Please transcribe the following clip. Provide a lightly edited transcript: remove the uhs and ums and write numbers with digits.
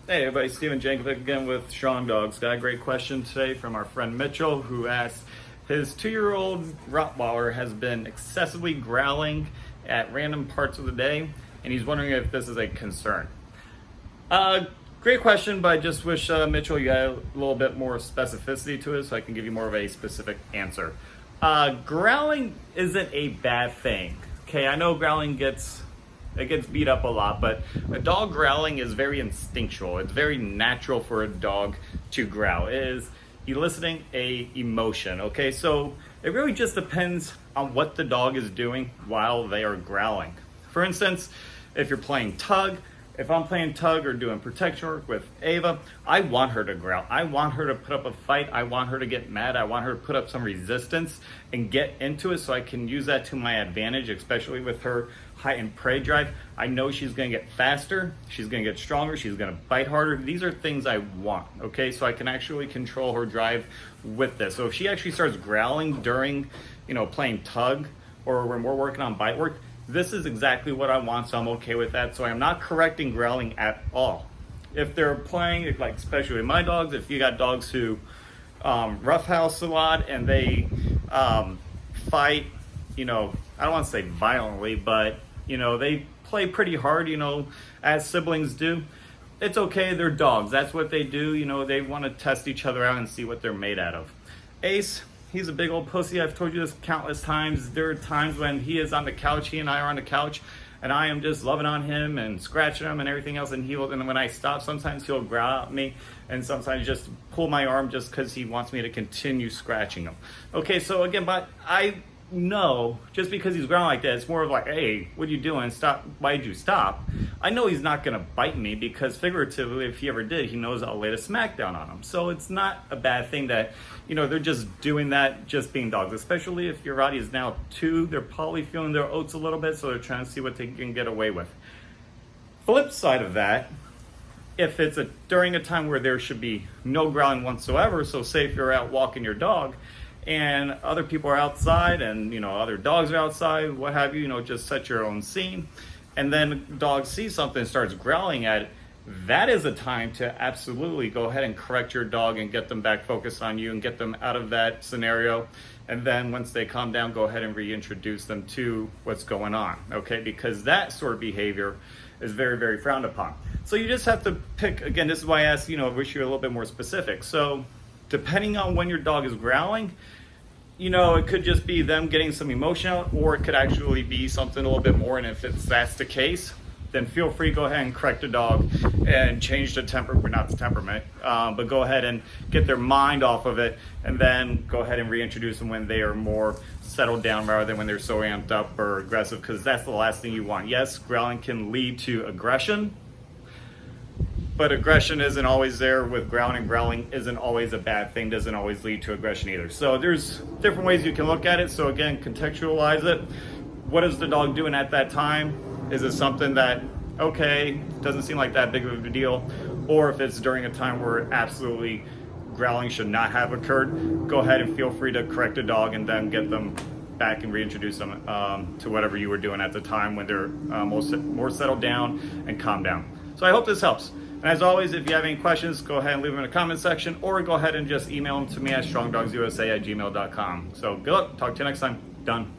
Hey everybody, Steven Jankovic again with Strong Dogs. Got a great question today from our friend Mitchell, who asked his 2-year-old Rottweiler has been excessively growling at random parts of the day, and he's wondering if this is a concern. Great question, but I just wish Mitchell you had a little bit more specificity to it so I can give you more of a specific answer. Growling isn't a bad thing. Okay, I know growling gets beat up a lot, but a dog growling is very instinctual. It's very natural for a dog to growl. It is eliciting a emotion, okay? So it really just depends on what the dog is doing while they are growling. For instance, if you're playing tug, if I'm playing tug or doing protection work with Ava, I want her to growl. I want her to put up a fight. I want her to get mad. I want her to put up some resistance and get into it so I can use that to my advantage, especially with her heightened prey drive. I know she's going to get faster. She's going to get stronger. She's going to bite harder. These are things I want, okay? So I can actually control her drive with this. So if she actually starts growling during, playing tug or when we're working on bite work, this is exactly what I want, so I'm okay with that. So I'm not correcting growling at all. If they're playing, like especially my dogs, if you got dogs who roughhouse a lot and they fight, I don't want to say violently, but they play pretty hard, as siblings do. It's okay, they're dogs. That's what they do. They want to test each other out and see what they're made out of. Ace, he's a big old pussy. I've told you this countless times. There are times when he is on the couch, he and I are on the couch, and I am just loving on him and scratching him and everything else, and when I stop, sometimes he'll growl at me, and sometimes just pull my arm just because he wants me to continue scratching him. Okay, so again, but I know just because he's growling like that, it's more of like, hey, what are you doing? Stop. Why'd you stop? I know he's not going to bite me because figuratively, if he ever did, he knows I'll lay the smack down on him. So it's not a bad thing that, they're just doing that, just being dogs. Especially if your Rottie is now 2, they're probably feeling their oats a little bit, so they're trying to see what they can get away with. Flip side of that, if it's during a time where there should be no growling whatsoever, so say if you're out walking your dog, and other people are outside and other dogs are outside, what have you, just set your own scene, and then the dog sees something and starts growling at it, that is a time to absolutely go ahead and correct your dog and get them back focused on you and get them out of that scenario. And then once they calm down, go ahead and reintroduce them to what's going on, okay? Because that sort of behavior is very, very frowned upon. So you just have to pick, again, this is why I asked, I wish you were a little bit more specific. So depending on when your dog is growling, it could just be them getting some emotion out, or it could actually be something a little bit more. And if that's the case, then feel free to go ahead and correct the dog and change the not the temperament, but go ahead and get their mind off of it, and then go ahead and reintroduce them when they are more settled down rather than when they're so amped up or aggressive, because that's the last thing you want. Yes, growling can lead to aggression, but aggression isn't always there with growling, and growling isn't always a bad thing, doesn't always lead to aggression either. So there's different ways you can look at it. So again, contextualize it. What is the dog doing at that time? Is it something that, okay, doesn't seem like that big of a deal? Or if it's during a time where absolutely growling should not have occurred, go ahead and feel free to correct the dog and then get them back and reintroduce them to whatever you were doing at the time when they're more settled down and calmed down. So I hope this helps. And as always, if you have any questions, go ahead and leave them in the comment section, or go ahead and just email them to me at strongdogsusa@gmail.com. So good luck. Talk to you next time. Done.